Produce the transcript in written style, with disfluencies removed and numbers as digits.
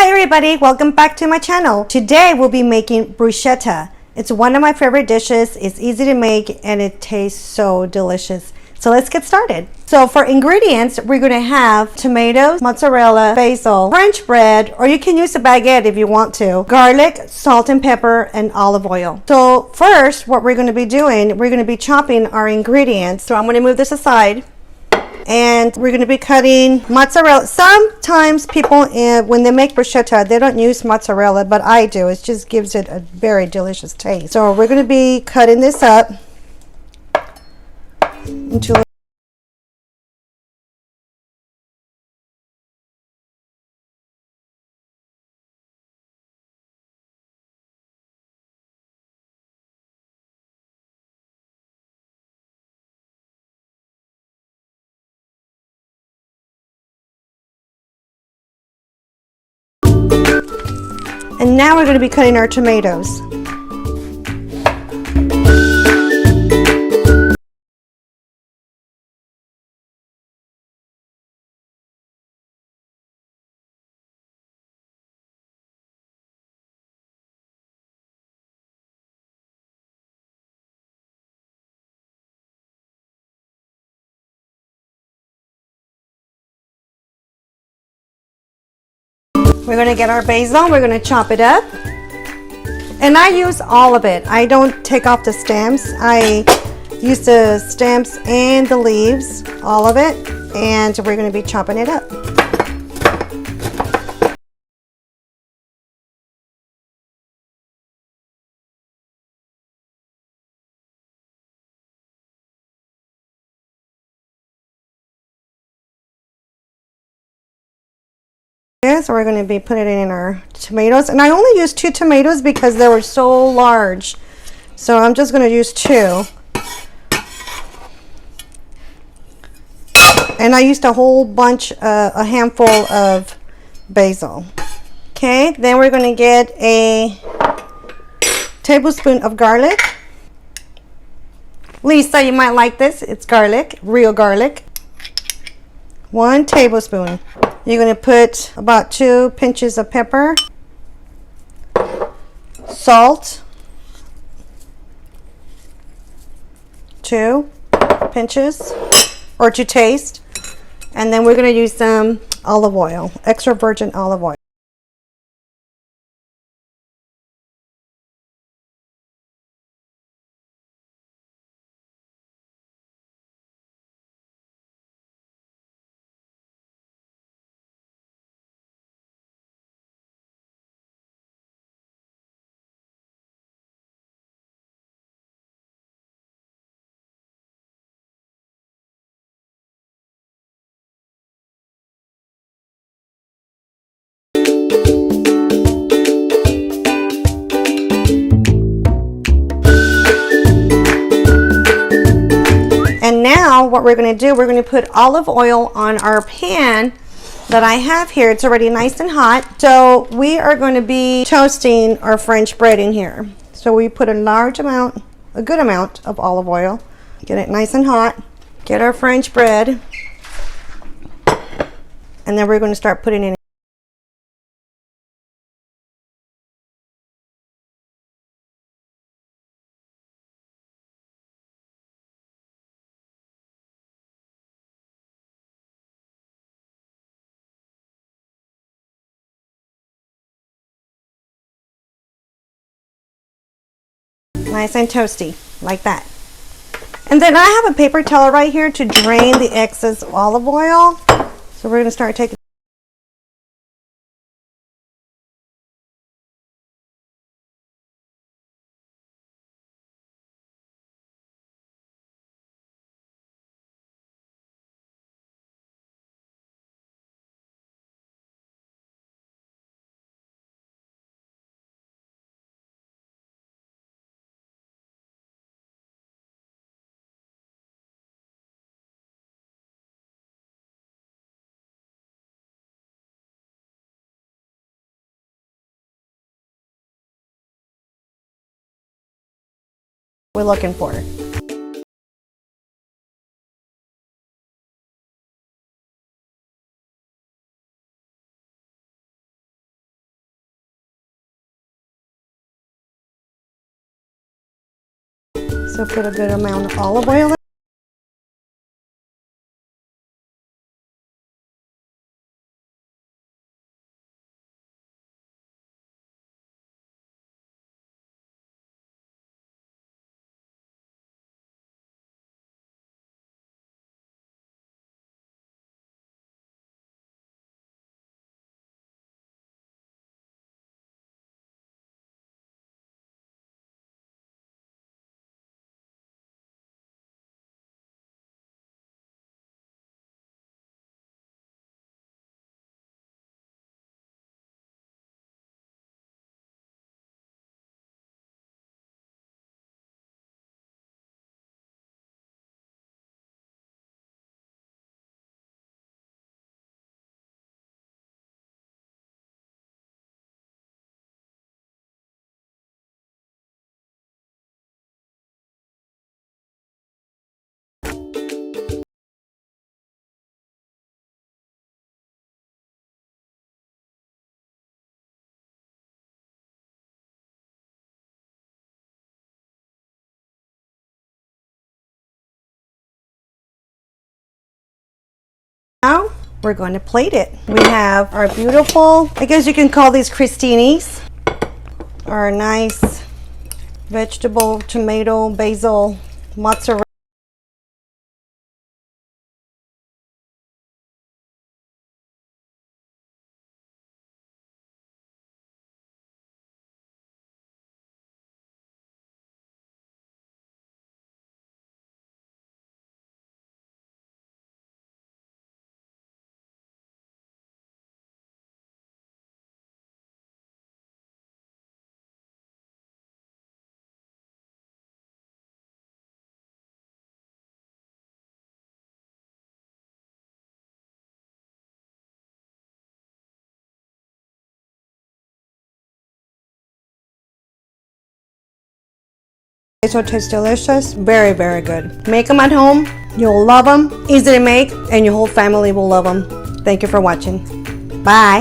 Hi everybody, welcome back to my channel. Today we'll be making bruschetta. It's one of my favorite dishes. It's easy to make and it tastes so delicious. So let's get started. So for ingredients, we're going to have tomatoes, mozzarella, basil, French bread, or you can use a baguette if you want to, garlic, salt and pepper, and olive oil. So first, what we're going to be doing, we're going to be chopping our ingredients. So I'm going to move this aside. And we're going to be cutting mozzarella. Sometimes people, when they make bruschetta, they don't use mozzarella, but I do. It just gives it a very delicious taste. So we're going to be cutting this up into and now we're going to be cutting our tomatoes. We're going to get our basil, we're going to chop it up. And I use all of it. I don't take off the stems. I use the stems and the leaves, all of it. And we're going to be chopping it up. So we're going to be putting it in our tomatoes, and I only used 2 tomatoes because they were so large, so I'm just going to use 2, and I used a whole bunch, a handful of basil. Okay, then we're going to get a tablespoon of garlic. Lisa, you might like this. It's garlic, real garlic. 1 tablespoon. You're going to put about 2 pinches of pepper, salt, 2 pinches, or to taste, and then we're going to use some olive oil, extra virgin olive oil. And now what we're going to do, we're going to put olive oil on our pan that I have here. It's already nice and hot. So we are going to be toasting our French bread in here. So we put a large amount, a good amount of olive oil. Get it nice and hot. Get our French bread. And then we're going to start putting it in. Nice and toasty, like that. And then I have a paper towel right here to drain the excess olive oil. So we're going to start taking. We're looking for. So put a good amount of olive oil in. Now we're going to plate it. We have our beautiful, I guess you can call these crostinis, our nice vegetable, tomato, basil, mozzarella. This will taste delicious. Very, very good. Make them at home. You'll love them. Easy to make, and your whole family will love them. Thank you for watching. Bye.